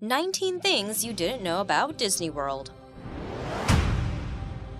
19 things you didn't know about Disney World.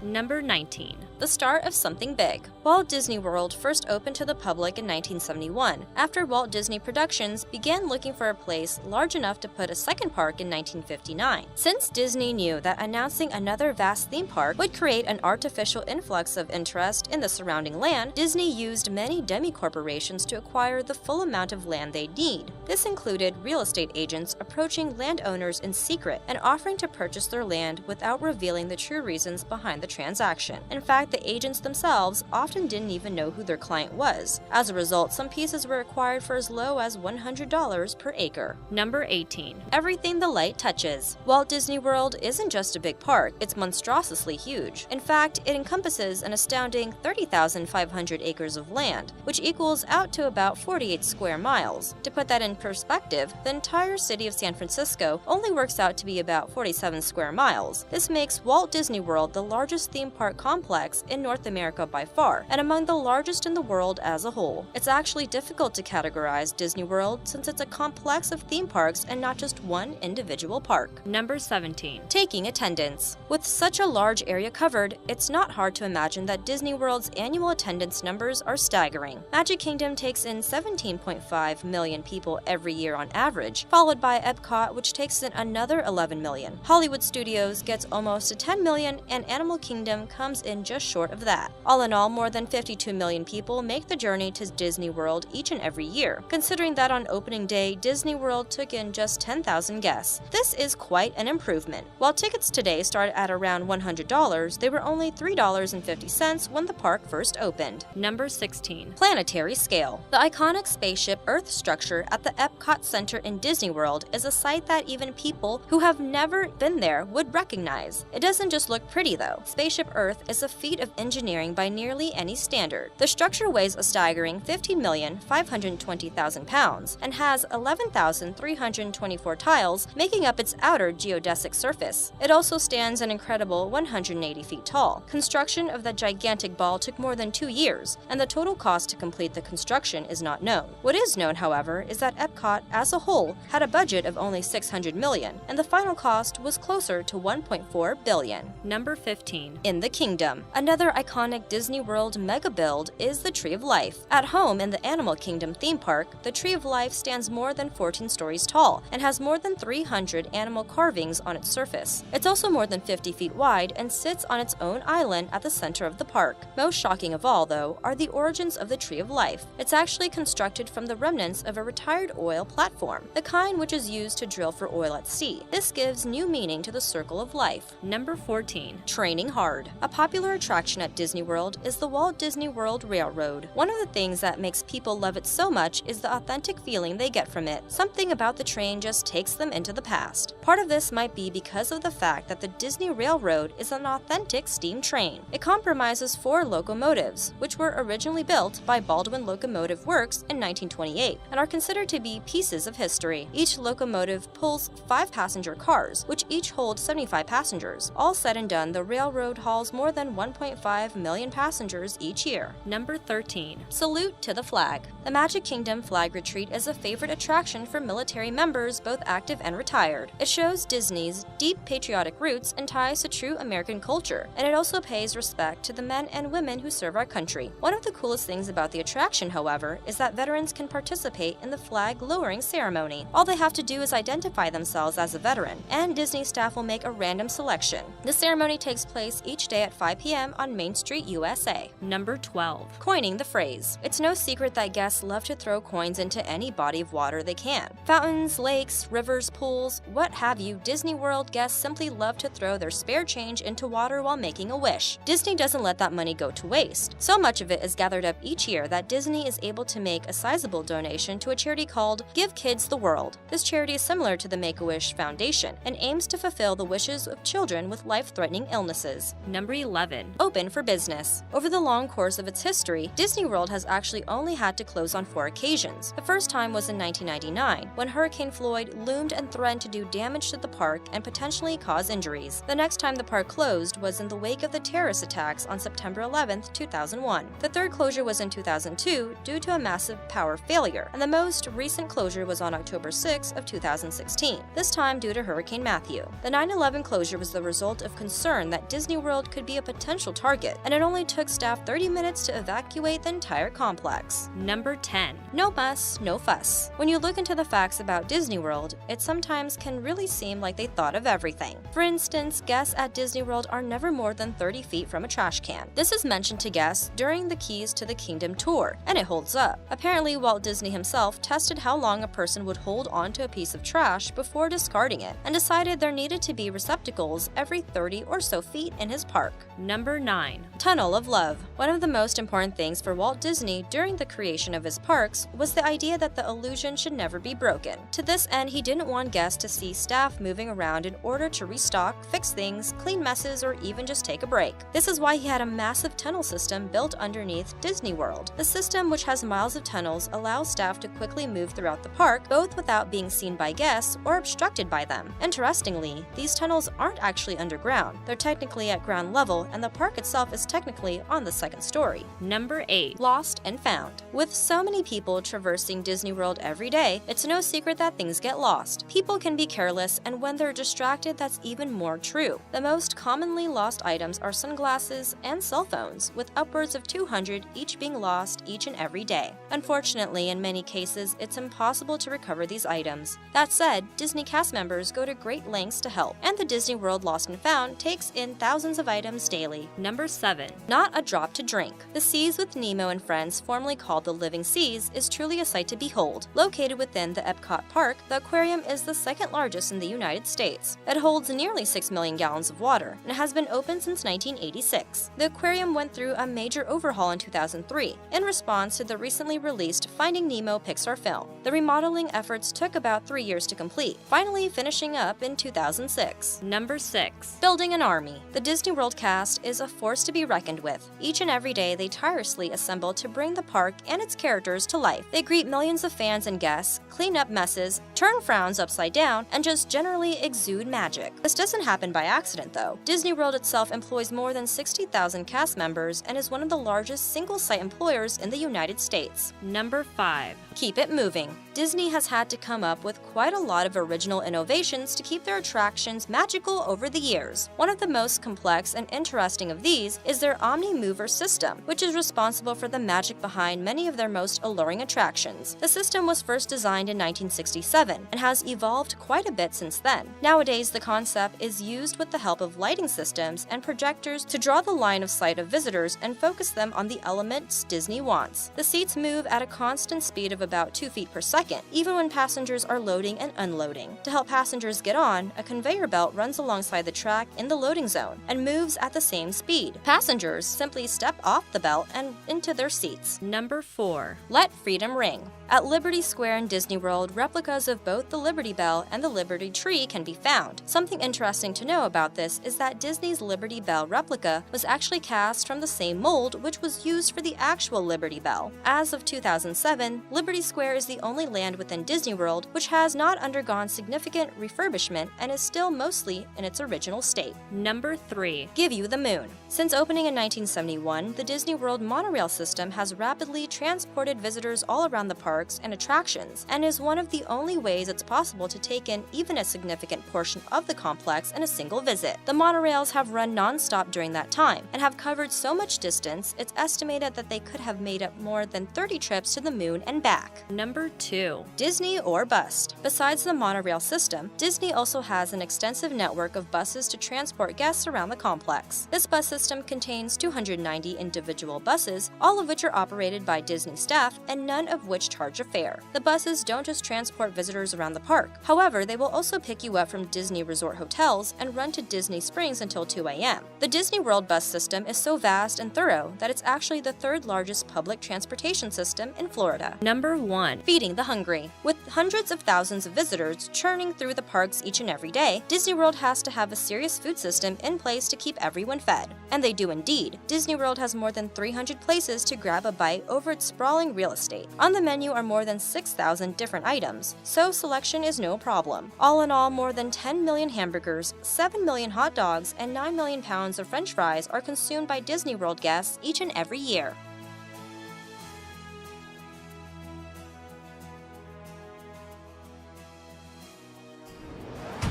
Number 19. The start of something big. Walt Disney World first opened to the public in 1971, after Walt Disney Productions began looking for a place large enough to put a second park in 1959. Since Disney knew that announcing another vast theme park would create an artificial influx of interest in the surrounding land, Disney used many demi-corporations to acquire the full amount of land they'd need. This included real estate agents approaching landowners in secret and offering to purchase their land without revealing the true reasons behind the transaction. In fact, the agents themselves often didn't even know who their client was. As a result, some pieces were acquired for as low as $100 per acre. Number 18. Everything the light touches. Walt Disney World isn't just a big park, it's monstrously huge. In fact, it encompasses an astounding 30,500 acres of land, which equals out to about 48 square miles. To put that in perspective, the entire city of San Francisco only works out to be about 47 square miles. This makes Walt Disney World the largest theme park complex in North America by far, and among the largest in the world as a whole. It's actually difficult to categorize Disney World since it's a complex of theme parks and not just one individual park. Number 17. Taking attendance. With such a large area covered, it's not hard to imagine that Disney World's annual attendance numbers are staggering. Magic Kingdom takes in 17.5 million people every year on average, followed by Epcot, which takes in another 11 million. Hollywood Studios gets almost to 10 million, and Animal Kingdom comes in just short of that. All in all, more than 52 million people make the journey to Disney World each and every year. Considering that on opening day, Disney World took in just 10,000 guests. This is quite an improvement. While tickets today start at around $100, they were only $3.50 when the park first opened. Number 16. Planetary scale. The iconic spaceship Earth structure at the Epcot Center in Disney World is a sight that even people who have never been there would recognize. It doesn't just look pretty though. Spaceship Earth is a feat of engineering by nearly any standard. The structure weighs a staggering 15,520,000 pounds and has 11,324 tiles making up its outer geodesic surface. It also stands an incredible 180 feet tall. Construction of the gigantic ball took more than 2 years, and the total cost to complete the construction is not known. What is known, however, is that Epcot as a whole had a budget of only $600 million, and the final cost was closer to $1.4 billion. Number 15. In the Kingdom. Another iconic Disney World mega build is the Tree of Life. At home in the Animal Kingdom theme park, the Tree of Life stands more than 14 stories tall and has more than 300 animal carvings on its surface. It's also more than 50 feet wide and sits on its own island at the center of the park. Most shocking of all, though, are the origins of the Tree of Life. It's actually constructed from the remnants of a retired oil platform, the kind which is used to drill for oil at sea. This gives new meaning to the circle of life. Number 14. Training hard. A popular attraction at Disney World is the Walt Disney World Railroad. One of the things that makes people love it so much is the authentic feeling they get from it. Something about the train just takes them into the past. Part of this might be because of the fact that the Disney Railroad is an authentic steam train. It comprises 4 locomotives, which were originally built by Baldwin Locomotive Works in 1928 and are considered to be pieces of history. Each locomotive pulls 5 passenger cars, which each hold 75 passengers. All said and done, the railroad hauls more than 1.5 million passengers each year. Number 13. Salute to the flag. The Magic Kingdom Flag Retreat is a favorite attraction for military members, both active and retired. It shows Disney's deep patriotic roots and ties to true American culture, and it also pays respect to the men and women who serve our country. One of the coolest things about the attraction, however, is that veterans can participate in the flag lowering ceremony. All they have to do is identify themselves as a veteran, and Disney staff will make a random selection. The ceremony takes place each day at 5 p.m. on Main Street, USA. Number 12. Coining the phrase. It's no secret that guests love to throw coins into any body of water they can. Fountains, lakes, rivers, pools, what have you, Disney World guests simply love to throw their spare change into water while making a wish. Disney doesn't let that money go to waste. So much of it is gathered up each year that Disney is able to make a sizable donation to a charity called Give Kids the World. This charity is similar to the Make-A-Wish Foundation and aims to fulfill the wishes of children with life-threatening illnesses. Number 11. open for business. Over the long course of its history, Disney World has actually only had to close on 4 occasions. The first time was in 1999, when Hurricane Floyd loomed and threatened to do damage to the park and potentially cause injuries. The next time the park closed was in the wake of the terrorist attacks on September 11, 2001. The third closure was in 2002 due to a massive power failure, and the most recent closure was on October 6 of 2016, this time due to Hurricane Matthew. The 9/11 closure was the result of concern that Disney World could be a potential target, and it only took staff 30 minutes to evacuate the entire complex. Number 10. No muss, no fuss. When you look into the facts about Disney World, it sometimes can really seem like they thought of everything. For instance, guests at Disney World are never more than 30 feet from a trash can. This is mentioned to guests during the Keys to the Kingdom tour, and it holds up. Apparently, Walt Disney himself tested how long a person would hold onto a piece of trash before discarding it, and decided there needed to be receptacles every 30 or so feet in his park. Number 9. Tunnel of Love. One of the most important things for Walt Disney during the creation of his parks was the idea that the illusion should never be broken. To this end, he didn't want guests to see staff moving around in order to restock, fix things, clean messes, or even just take a break. This is why he had a massive tunnel system built underneath Disney World. The system, which has miles of tunnels, allows staff to quickly move throughout the park, both without being seen by guests or obstructed by them. Interestingly, these tunnels aren't actually underground. They're technically at ground level, and the park itself is technically on the 2nd story. Number 8. Lost and found. With so many people traversing Disney World every day, it's no secret that things get lost. People can be careless, and when they're distracted, that's even more true. The most commonly lost items are sunglasses and cell phones, with upwards of 200 each being lost each and every day. Unfortunately, in many cases, it's impossible to recover these items. That said, Disney cast members go to great lengths to help, and the Disney World Lost and Found takes in thousands of items daily. Number 7. Not a drop to drink. The Seas with Nemo and Friends, formerly called the Living Seas, is truly a sight to behold. Located within the Epcot Park, the aquarium is the 2nd largest in the United States. It holds nearly 6 million gallons of water, and it has been open since 1986. The aquarium went through a major overhaul in 2003, in response to the recently released Finding Nemo Pixar film. The remodeling efforts took about 3 years to complete, finally finishing up in 2006. Number 6. Building an army. The Disney World cast is a force to be reckoned with. Each and every day, they tirelessly assemble to bring the park and its characters to life. They greet millions of fans and guests, clean up messes, turn frowns upside down, and just generally exude magic. This doesn't happen by accident, though. Disney World itself employs more than 60,000 cast members and is one of the largest single-site employers in the United States. Number 5. Keep it moving. Disney has had to come up with quite a lot of original innovations to keep their attractions magical over the years. One of the most complex and interesting of these is their Omni Mover system, which is responsible for the magic behind many of their most alluring attractions. The system was first designed in 1967 and has evolved quite a bit since then. Nowadays, the concept is used with the help of lighting systems and projectors to draw the line of sight of visitors and focus them on the elements Disney wants. The seats move at a constant speed of about 2 feet per second, even when passengers are loading and unloading. To help passengers get on, a conveyor belt runs alongside the track in the loading zone and moves at the same speed. Passengers simply step off the belt and into their seats. Number 4. Let freedom ring. At Liberty Square in Disney World, replicas of both the Liberty Bell and the Liberty Tree can be found. Something interesting to know about this is that Disney's Liberty Bell replica was actually cast from the same mold which was used for the actual Liberty Bell. As of 2007, Liberty Square is the only land within Disney World which has not undergone significant refurbishment and is still mostly in its original state. Number 3. Give you the moon. Since opening in 1971, the Disney World monorail system has rapidly transported visitors all around the parks and attractions, and is one of the only ways it's possible to take in even a significant portion of the complex in a single visit. The monorails have run non-stop during that time, and have covered so much distance, it's estimated that they could have made up more than 30 trips to the moon and back. Number 2. Disney or bust. Besides the monorail system, Disney also has an extensive network of buses to transport guests around the complex. This bus system contains 290 individual buses, all of which are operated by Disney staff and none of which charge a fare. The buses don't just transport visitors around the park. However, they will also pick you up from Disney resort hotels and run to Disney Springs until 2 a.m. The Disney World bus system is so vast and thorough that it's actually the 3rd largest public transportation system in Florida. Number 1. Feeding the hungry. With hundreds of thousands of visitors churning through the parks each and every day, Disney World has to have a serious food system in place to keep everyone fed. bed. And they do indeed. Disney World has more than 300 places to grab a bite over its sprawling real estate. On the menu are more than 6,000 different items, so selection is no problem. All in all, more than 10 million hamburgers, 7 million hot dogs, and 9 million pounds of French fries are consumed by Disney World guests each and every year.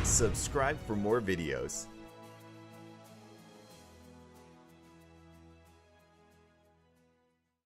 Subscribe for more videos.